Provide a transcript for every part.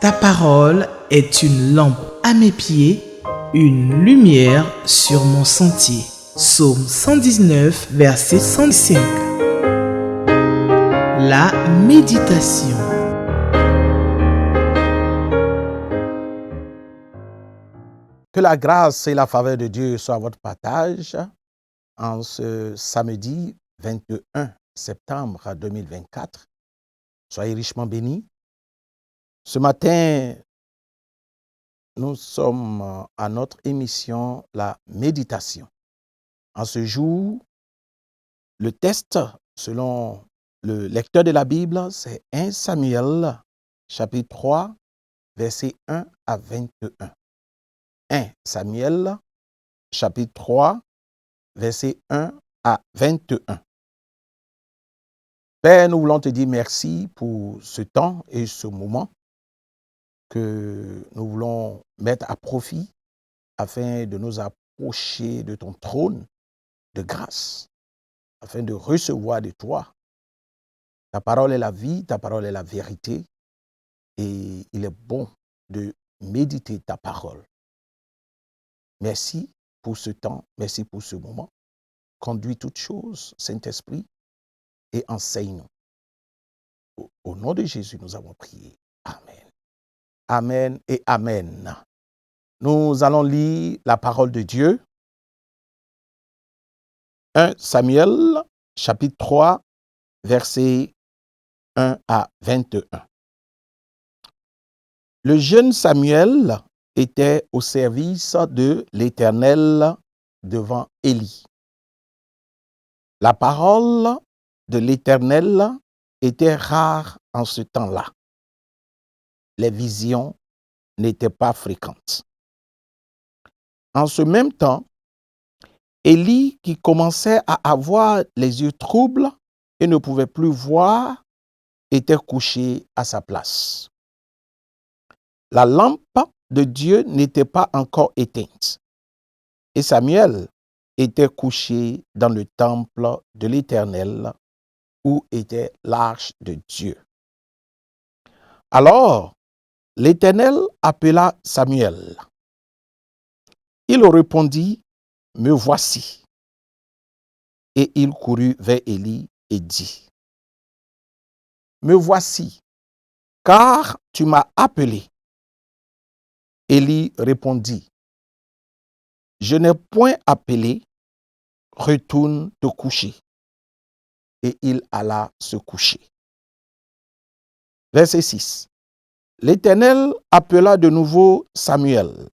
Ta parole est une lampe à mes pieds, une lumière sur mon sentier. Psaume 119, verset 105. La méditation. Que la grâce et la faveur de Dieu soient à votre partage en ce samedi 21 septembre 2024. Soyez richement bénis. Ce matin, nous sommes à notre émission La méditation. En ce jour, le texte, selon le lecteur de la Bible, c'est 1 Samuel, chapitre 3, versets 1 à 21. 1 Samuel, chapitre 3, versets 1 à 21. Père, nous voulons te dire merci pour ce temps et ce moment que nous voulons mettre à profit afin de nous approcher de ton trône de grâce, afin de recevoir de toi. Ta parole est la vie, ta parole est la vérité, et il est bon de méditer ta parole. Merci pour ce temps, merci pour ce moment. Conduis toutes choses, Saint-Esprit, et enseigne-nous. Au nom de Jésus, nous avons prié. Amen. Amen et Amen. Nous allons lire la parole de Dieu. 1 Samuel, chapitre 3, versets 1 à 21. Le jeune Samuel était au service de l'Éternel devant Élie. La parole de l'Éternel était rare en ce temps-là. Les visions n'étaient pas fréquentes. En ce même temps, Élie, qui commençait à avoir les yeux troubles et ne pouvait plus voir, était couché à sa place. La lampe de Dieu n'était pas encore éteinte et Samuel était couché dans le temple de l'Éternel où était l'arche de Dieu. Alors, l'Éternel appela Samuel. Il répondit, « Me voici. » Et il courut vers Élie et dit, « Me voici, car tu m'as appelé. » Élie répondit, « Je n'ai point appelé, retourne te coucher. » Et il alla se coucher. Verset 6. L'Éternel appela de nouveau Samuel.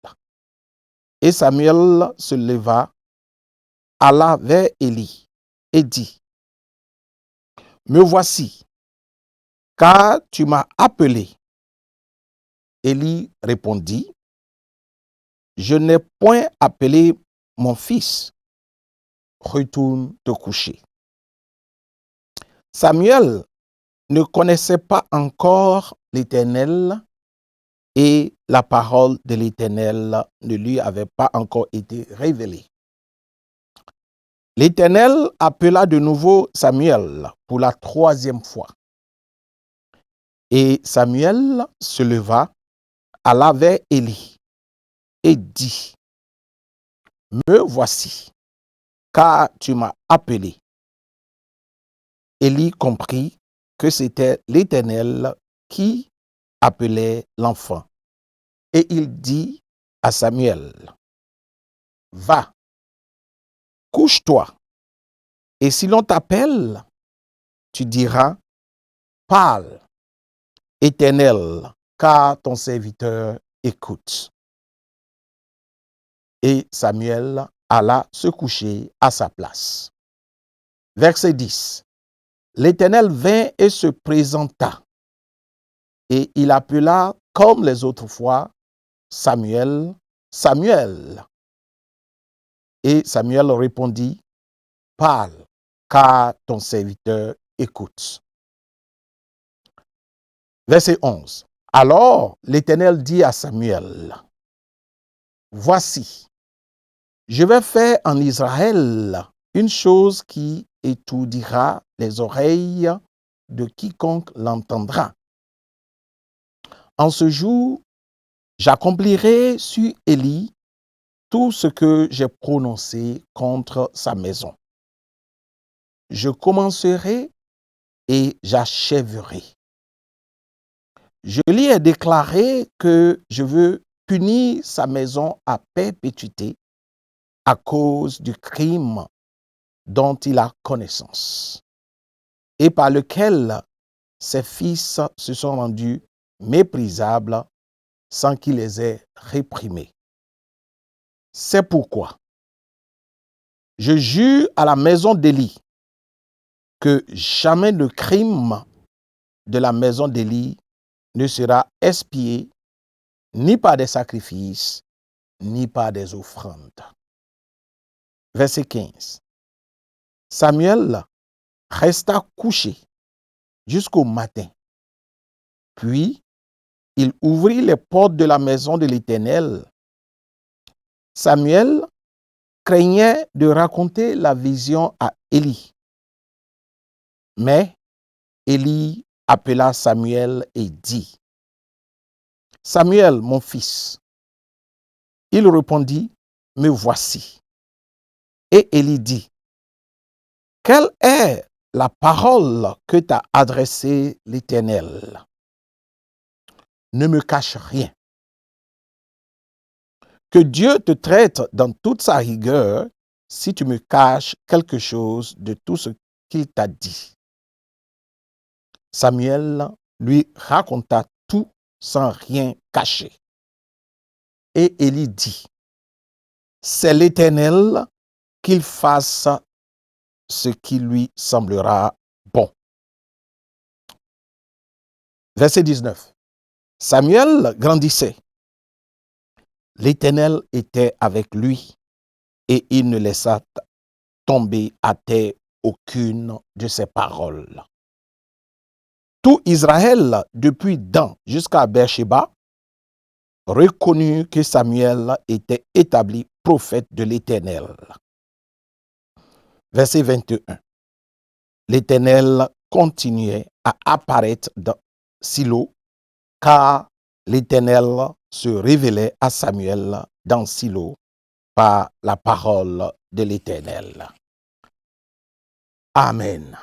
Et Samuel se leva, alla vers Élie et dit, « Me voici, car tu m'as appelé. » Élie répondit, « Je n'ai point appelé mon fils. Retourne te coucher. » Samuel ne connaissait pas encore l'Éternel et la parole de l'Éternel ne lui avait pas encore été révélée. L'Éternel appela de nouveau Samuel pour la troisième fois. Et Samuel se leva, alla vers Élie et dit, « Me voici, car tu m'as appelé. » Élie comprit que c'était l'Éternel qui appelait l'enfant. Et il dit à Samuel, « Va, couche-toi, et si l'on t'appelle, tu diras, parle, Éternel, car ton serviteur écoute. » Et Samuel alla se coucher à sa place. Verset 10. L'Éternel vint et se présenta, et il appela comme les autres fois, Samuel, Samuel. Et Samuel répondit, parle, car ton serviteur écoute. Verset 11. Alors l'Éternel dit à Samuel, voici, je vais faire en Israël une chose qui étourdira les oreilles de quiconque l'entendra. En ce jour, j'accomplirai sur Élie tout ce que j'ai prononcé contre sa maison. Je commencerai et j'achèverai. Je lui ai déclaré que je veux punir sa maison à perpétuité à cause du crime dont il a connaissance et par lequel ses fils se sont rendus méprisables sans qu'il les ait réprimés. C'est pourquoi je jure à la maison d'Élie que jamais le crime de la maison d'Élie ne sera expié ni par des sacrifices, ni par des offrandes. Verset 15. Samuel resta couché jusqu'au matin. Puis, il ouvrit les portes de la maison de l'Éternel. Samuel craignait de raconter la vision à Élie. Mais Élie appela Samuel et dit, « Samuel, mon fils. » Il répondit, « Me voici. » Et Élie dit, « Quelle est la parole que t'a adressée l'Éternel? Ne me cache rien. Que Dieu te traite dans toute sa rigueur si tu me caches quelque chose de tout ce qu'il t'a dit. » Samuel lui raconta tout sans rien cacher. Et Élie dit, « C'est l'Éternel qu'il fasse ce qui lui semblera bon. » Verset 19. Samuel grandissait. L'Éternel était avec lui et il ne laissa tomber à terre aucune de ses paroles. Tout Israël, depuis Dan jusqu'à Beersheba, reconnut que Samuel était établi prophète de l'Éternel. Verset 21. L'Éternel continuait à apparaître dans Silo, car l'Éternel se révélait à Samuel dans Silo par la parole de l'Éternel. Amen.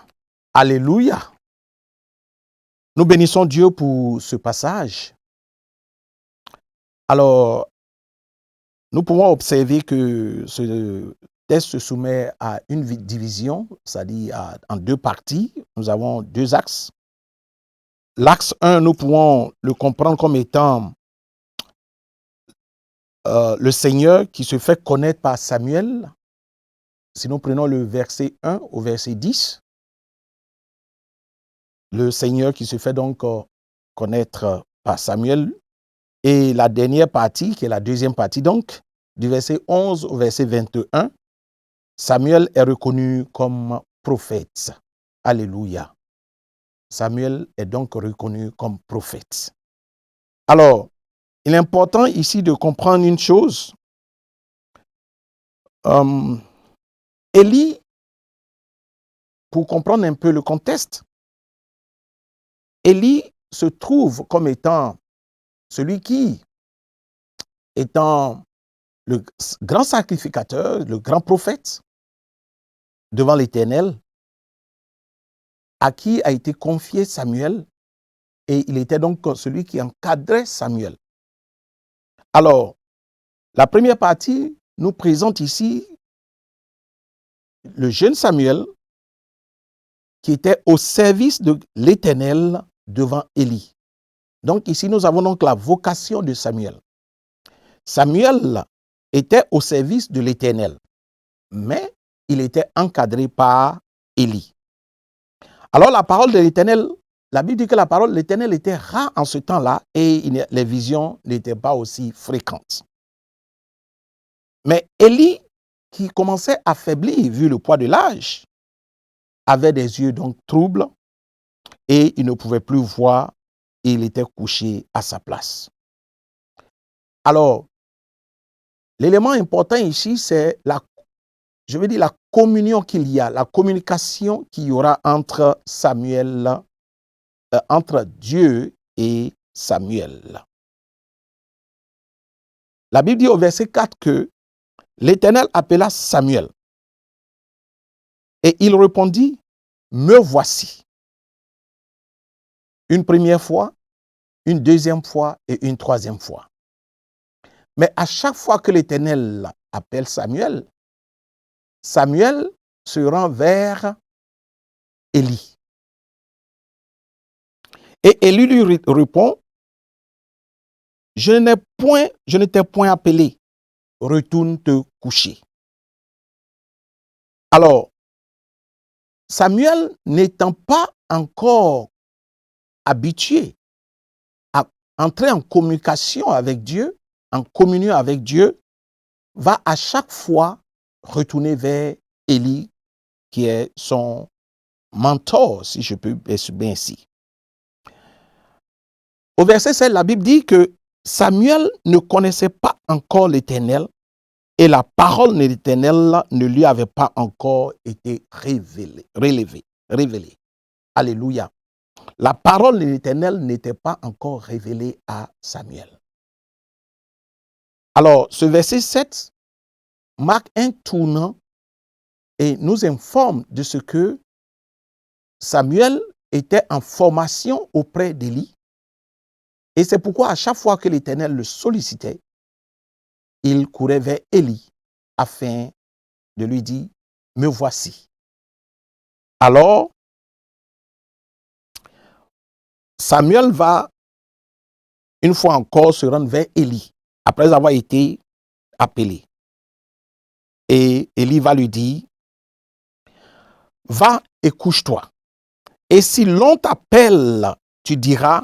Alléluia. Nous bénissons Dieu pour ce passage. Alors, nous pouvons observer que ce texte se soumet à une division, c'est-à-dire en deux parties. Nous avons deux axes. L'axe 1, nous pouvons le comprendre comme étant le Seigneur qui se fait connaître par Samuel. Si nous prenons le verset 1 au verset 10, le Seigneur qui se fait donc connaître par Samuel. Et la dernière partie, qui est la deuxième partie, donc, du verset 11 au verset 21, Samuel est reconnu comme prophète. Alléluia. Samuel est donc reconnu comme prophète. Alors, il est important ici de comprendre une chose. Élie, pour comprendre un peu le contexte, Élie se trouve comme étant celui qui, étant le grand sacrificateur, le grand prophète devant l'Éternel, à qui a été confié Samuel, et il était donc celui qui encadrait Samuel. Alors, la première partie nous présente ici le jeune Samuel qui était au service de l'Éternel devant Élie. Donc ici, nous avons donc la vocation de Samuel. Samuel était au service de l'Éternel, mais il était encadré par Élie. Alors la parole de l'Éternel, la Bible dit que la parole de l'Éternel était rare en ce temps-là et les visions n'étaient pas aussi fréquentes. Mais Élie, qui commençait à faiblir vu le poids de l'âge, avait des yeux donc troubles et il ne pouvait plus voir et il était couché à sa place. Alors, l'élément important ici, c'est la communion qu'il y a, la communication qu'il y aura entre Samuel, entre Dieu et Samuel. La Bible dit au verset 4 que l'Éternel appela Samuel. Et il répondit, me voici. Une première fois, une deuxième fois et une troisième fois. Mais à chaque fois que l'Éternel appelle Samuel, Samuel se rend vers Élie. Et Élie lui répond, je ne t'ai point appelé, retourne te coucher. Alors, Samuel n'étant pas encore habitué à entrer en communication avec Dieu, en communion avec Dieu, va à chaque fois retourner vers Élie, qui est son mentor, si je peux exprimer ainsi. Au verset 7, la Bible dit que Samuel ne connaissait pas encore l'Éternel et la parole de l'Éternel ne lui avait pas encore été révélée. Alléluia. La parole de l'Éternel n'était pas encore révélée à Samuel. Alors, ce verset 7 marque un tournant et nous informe de ce que Samuel était en formation auprès d'Élie. Et c'est pourquoi à chaque fois que l'Éternel le sollicitait, il courait vers Élie afin de lui dire, me voici. Alors, Samuel va une fois encore se rendre vers Élie, après avoir été appelé. Et Élie va lui dire, va et couche-toi. Et si l'on t'appelle, tu diras,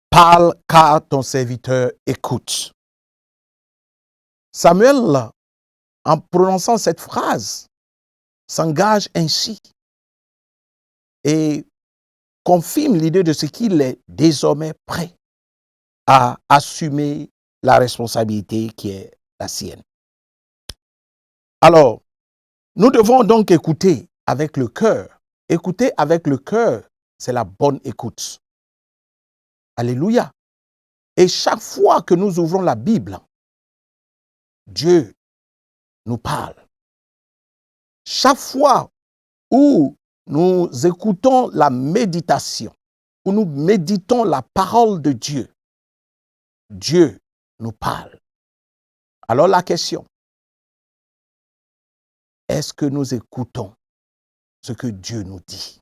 parle car ton serviteur écoute. Samuel, en prononçant cette phrase, s'engage ainsi et confirme l'idée de ce qu'il est désormais prêt à assumer la responsabilité qui est la sienne. Alors, nous devons donc écouter avec le cœur. Écouter avec le cœur, c'est la bonne écoute. Alléluia. Et chaque fois que nous ouvrons la Bible, Dieu nous parle. Chaque fois où nous écoutons la méditation, où nous méditons la parole de Dieu, Dieu nous parle. Alors la question, est-ce que nous écoutons ce que Dieu nous dit?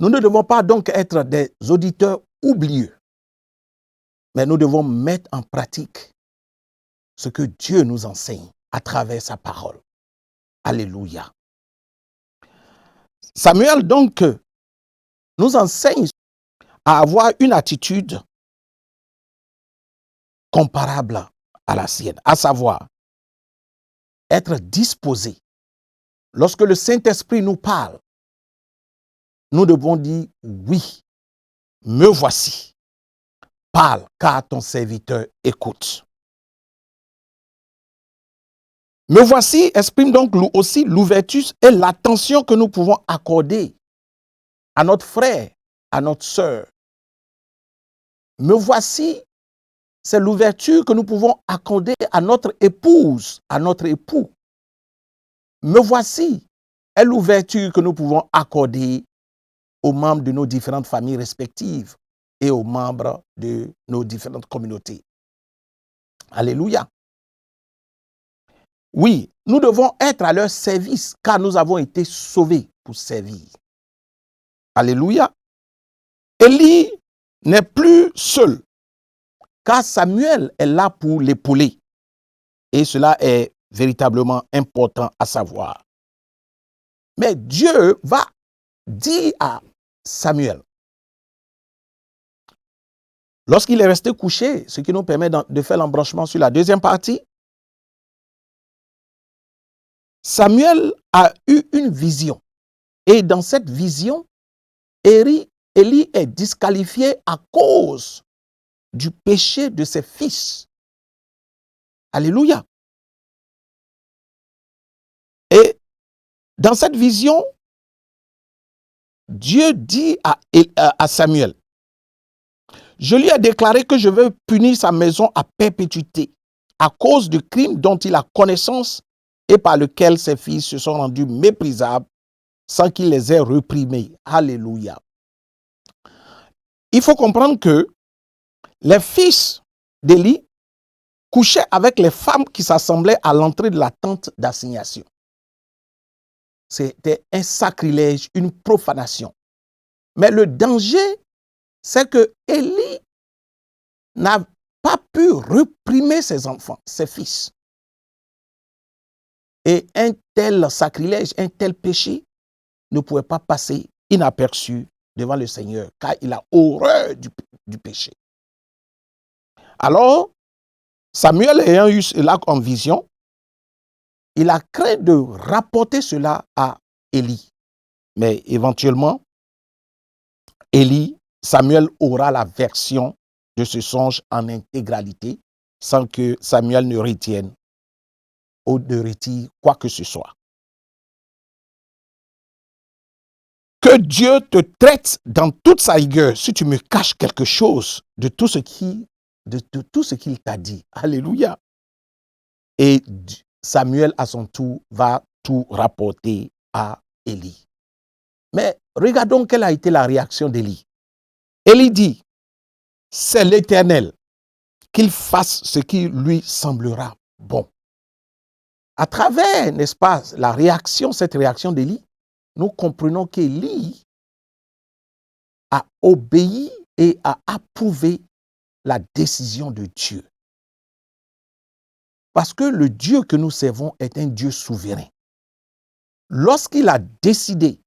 Nous ne devons pas donc être des auditeurs oublieux, mais nous devons mettre en pratique ce que Dieu nous enseigne à travers sa parole. Alléluia. Samuel donc nous enseigne à avoir une attitude comparable à la sienne, à savoir être disposé. Lorsque le Saint-Esprit nous parle, nous devons dire oui, me voici. Parle, car ton serviteur écoute. Me voici exprime donc aussi l'ouverture et l'attention que nous pouvons accorder à notre frère, à notre sœur. Me voici, c'est l'ouverture que nous pouvons accorder à notre épouse, à notre époux. Me voici est l'ouverture que nous pouvons accorder aux membres de nos différentes familles respectives et aux membres de nos différentes communautés. Alléluia. Oui, nous devons être à leur service car nous avons été sauvés pour servir. Alléluia. Élie n'est plus seul car Samuel est là pour l'épauler. Et cela est véritablement important à savoir. Mais Dieu va dire à Samuel, lorsqu'il est resté couché, ce qui nous permet de faire l'embranchement sur la deuxième partie, Samuel a eu une vision. Et dans cette vision, Élie est disqualifié à cause du péché de ses fils. Alléluia. Et dans cette vision, Dieu dit à Samuel, Je lui ai déclaré que je veux punir sa maison à perpétuité à cause du crime dont il a connaissance et par lequel ses fils se sont rendus méprisables sans qu'il les ait réprimés. Alléluia. Il faut comprendre que les fils d'Élie couchaient avec les femmes qui s'assemblaient à l'entrée de la tente d'assignation. C'était un sacrilège, une profanation. Mais le danger, c'est que Élie n'a pas pu réprimer ses enfants, ses fils. Et un tel sacrilège, un tel péché ne pouvait pas passer inaperçu devant le Seigneur, car il a horreur du péché. Alors, Samuel ayant eu cela en vision, il a craint de rapporter cela à Élie. Mais éventuellement, Samuel aura la version de ce songe en intégralité, sans que Samuel ne retienne ou ne retire quoi que ce soit. Que Dieu te traite dans toute sa rigueur si tu me caches quelque chose de tout ce qu'il t'a dit. Alléluia. Et Samuel, à son tour, va tout rapporter à Élie. Mais regardons quelle a été la réaction d'Élie. Élie dit, c'est l'Éternel, qu'il fasse ce qui lui semblera bon. À travers, n'est-ce pas, cette réaction d'Élie, nous comprenons qu'Élie a obéi et a approuvé la décision de Dieu. Parce que le Dieu que nous servons est un Dieu souverain. Lorsqu'il a décidé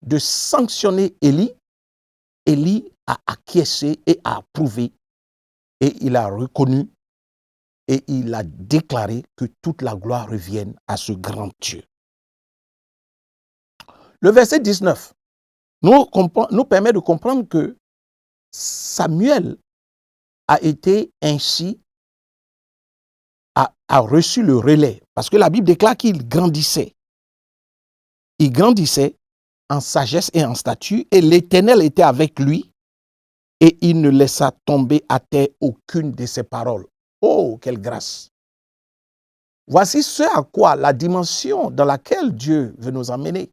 de sanctionner Élie, Élie a acquiescé et a approuvé et il a reconnu et il a déclaré que toute la gloire revienne à ce grand Dieu. Le verset 19 nous permet de comprendre que Samuel a été ainsi, a reçu le relais. Parce que la Bible déclare qu'il grandissait. Il grandissait en sagesse et en statut, et l'Éternel était avec lui, et il ne laissa tomber à terre aucune de ses paroles. Oh, quelle grâce! Voici ce à quoi la dimension dans laquelle Dieu veut nous emmener.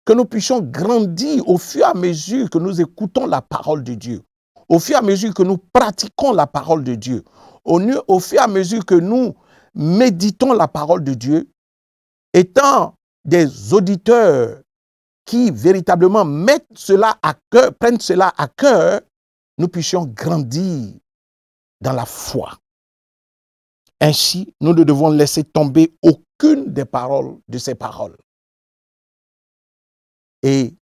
Que nous puissions grandir au fur et à mesure que nous écoutons la parole de Dieu, au fur et à mesure que nous pratiquons la parole de Dieu, au fur et à mesure que nous méditons la parole de Dieu, étant des auditeurs qui véritablement mettent cela à cœur, prennent cela à cœur, nous puissions grandir dans la foi. Ainsi, nous ne devons laisser tomber aucune des paroles de ces paroles. Et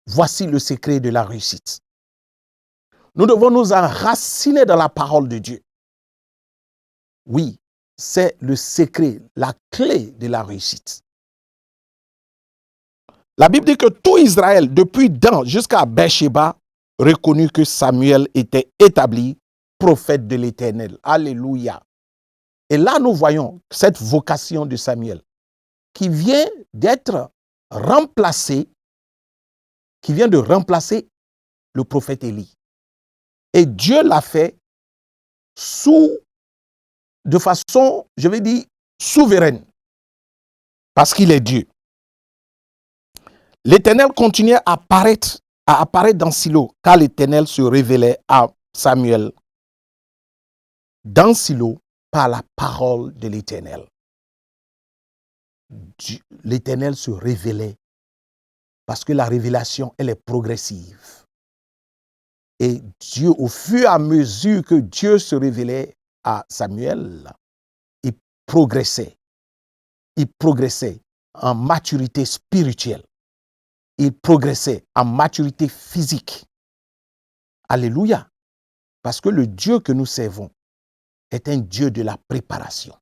voici le secret de la réussite. Nous devons nous enraciner dans la parole de Dieu. Oui, c'est le secret, la clé de la réussite. La Bible dit que tout Israël, depuis Dan jusqu'à Beersheba, reconnut que Samuel était établi prophète de l'Éternel. Alléluia. Et là, nous voyons cette vocation de Samuel qui vient d'être remplacée, qui vient de remplacer le prophète Élie. Et Dieu l'a fait de façon, je vais dire, souveraine, parce qu'il est Dieu. L'Éternel continuait à apparaître dans Silo, car l'Éternel se révélait à Samuel dans Silo par la parole de l'Éternel. L'Éternel se révélait parce que la révélation, elle est progressive. Et Dieu, au fur et à mesure que Dieu se révélait à Samuel, il progressait. Il progressait en maturité spirituelle. Il progressait en maturité physique. Alléluia. Parce que le Dieu que nous servons est un Dieu de la préparation.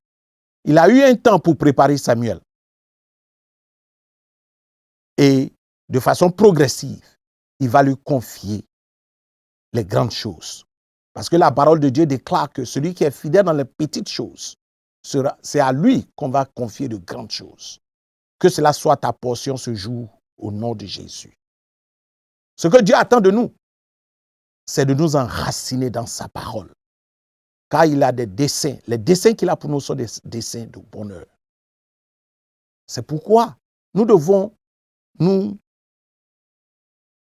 Il a eu un temps pour préparer Samuel. Et de façon progressive, il va lui confier les grandes choses. Parce que la parole de Dieu déclare que celui qui est fidèle dans les petites choses, c'est à lui qu'on va confier de grandes choses. Que cela soit ta portion ce jour au nom de Jésus. Ce que Dieu attend de nous, c'est de nous enraciner dans sa parole. Car il a des desseins. Les desseins qu'il a pour nous sont des desseins de bonheur. C'est pourquoi nous devons nous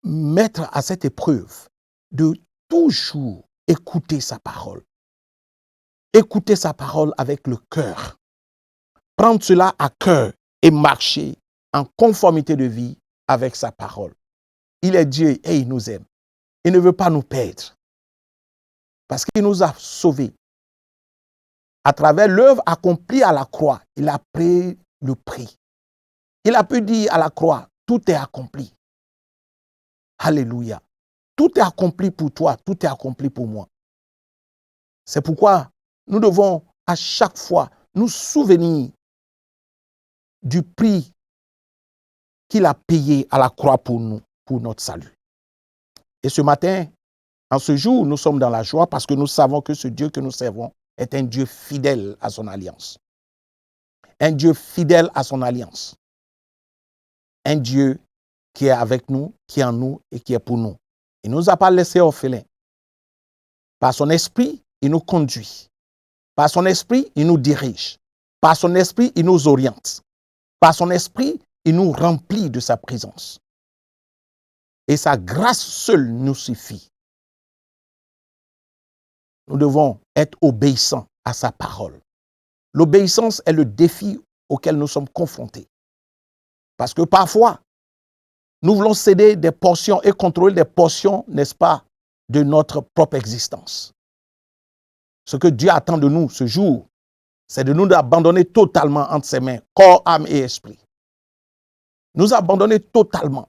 mettre à cette épreuve de toujours écouter sa parole. Écouter sa parole avec le cœur. Prendre cela à cœur et marcher en conformité de vie avec sa parole. Il est Dieu et il nous aime. Il ne veut pas nous perdre. Parce qu'il nous a sauvés. À travers l'œuvre accomplie à la croix, il a pris le prix. Il a pu dire à la croix, tout est accompli. Alléluia. Tout est accompli pour toi, tout est accompli pour moi. C'est pourquoi nous devons à chaque fois nous souvenir du prix qu'il a payé à la croix pour nous, pour notre salut. Et ce matin, en ce jour, nous sommes dans la joie parce que nous savons que ce Dieu que nous servons est un Dieu fidèle à son alliance. Un Dieu fidèle à son alliance. Un Dieu qui est avec nous, qui est en nous et qui est pour nous. Il ne nous a pas laissés orphelins. Par son esprit, il nous conduit. Par son esprit, il nous dirige. Par son esprit, il nous oriente. Par son esprit, il nous remplit de sa présence. Et sa grâce seule nous suffit. Nous devons être obéissants à sa parole. L'obéissance est le défi auquel nous sommes confrontés. Parce que parfois, nous voulons céder des portions et contrôler des portions, n'est-ce pas, de notre propre existence. Ce que Dieu attend de nous ce jour, c'est de nous abandonner totalement entre ses mains, corps, âme et esprit. Nous abandonner totalement,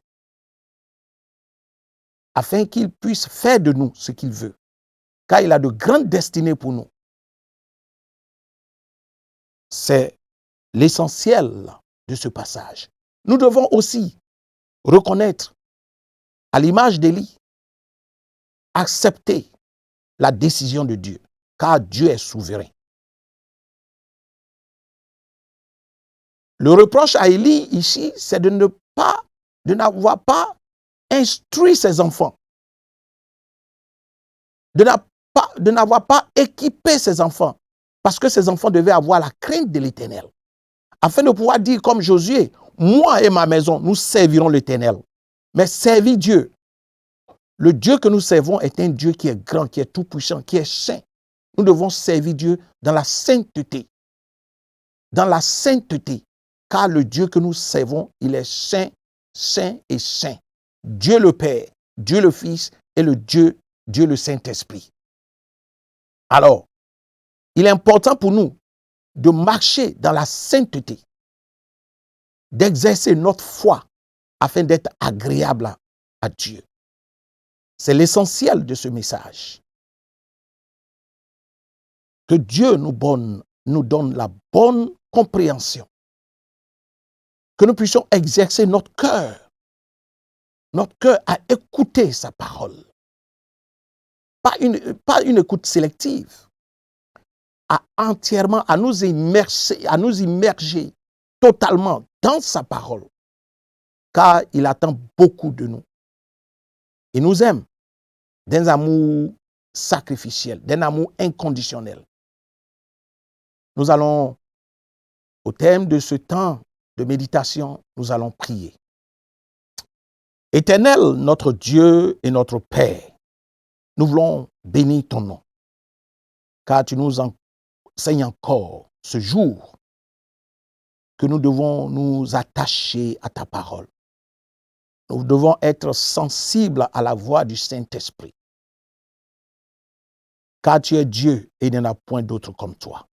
afin qu'il puisse faire de nous ce qu'il veut, car il a de grandes destinées pour nous. C'est l'essentiel de ce passage. Nous devons aussi reconnaître, à l'image d'Élie, accepter la décision de Dieu, car Dieu est souverain. Le reproche à Élie ici, c'est de n'avoir pas instruit ses enfants, de n'avoir pas équipé ses enfants, parce que ses enfants devaient avoir la crainte de l'Éternel, afin de pouvoir dire comme Josué, moi et ma maison, nous servirons l'Éternel. Mais servir Dieu, le Dieu que nous servons est un Dieu qui est grand, qui est tout-puissant, qui est saint. Nous devons servir Dieu dans la sainteté. Dans la sainteté. Car le Dieu que nous servons, il est saint, saint et saint. Dieu le Père, Dieu le Fils et Dieu le Saint-Esprit. Alors, il est important pour nous de marcher dans la sainteté, d'exercer notre foi afin d'être agréable à Dieu. C'est l'essentiel de ce message. Que Dieu nous donne la bonne compréhension. Que nous puissions exercer notre cœur à écouter sa parole. Pas une écoute sélective. À nous immerger totalement dans sa parole. Car il attend beaucoup de nous. Il nous aime d'un amour sacrificiel, d'un amour inconditionnel. Nous allons, au terme de ce temps de méditation, nous allons prier. Éternel, notre Dieu et notre Père, nous voulons bénir ton nom, car tu nous enseignes encore ce jour que nous devons nous attacher à ta parole. Nous devons être sensibles à la voix du Saint-Esprit. Car tu es Dieu et il n'y en a point d'autre comme toi.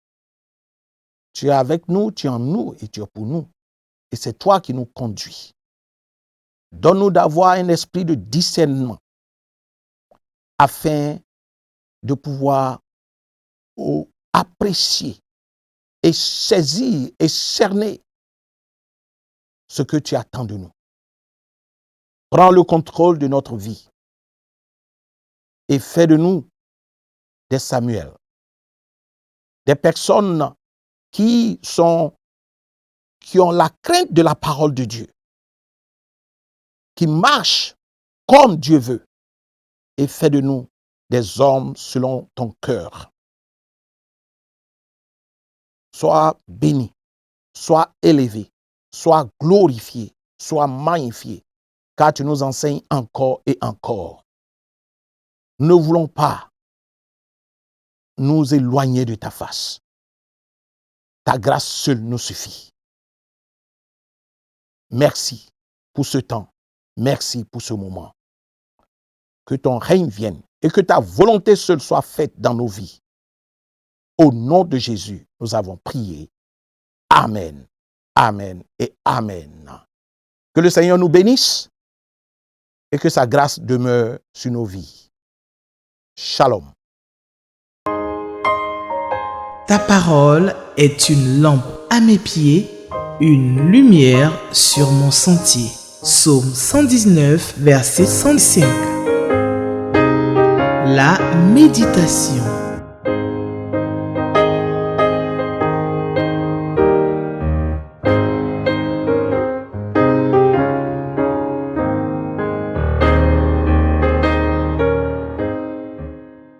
Tu es avec nous, tu es en nous et tu es pour nous. Et c'est toi qui nous conduis. Donne-nous d'avoir un esprit de discernement afin de pouvoir apprécier et saisir et cerner ce que tu attends de nous. Prends le contrôle de notre vie et fais de nous des Samuel, des personnes qui ont la crainte de la parole de Dieu, qui marchent comme Dieu veut, et fais de nous des hommes selon ton cœur. Sois béni, sois élevé, sois glorifié, sois magnifié, car tu nous enseignes encore et encore. Ne voulons pas nous éloigner de ta face. Ta grâce seule nous suffit. Merci pour ce temps. Merci pour ce moment. Que ton règne vienne et que ta volonté seule soit faite dans nos vies. Au nom de Jésus, nous avons prié. Amen, amen et amen. Que le Seigneur nous bénisse et que sa grâce demeure sur nos vies. Shalom. Ta parole est une lampe à mes pieds, une lumière sur mon sentier. Psaume 119, verset 105. La méditation.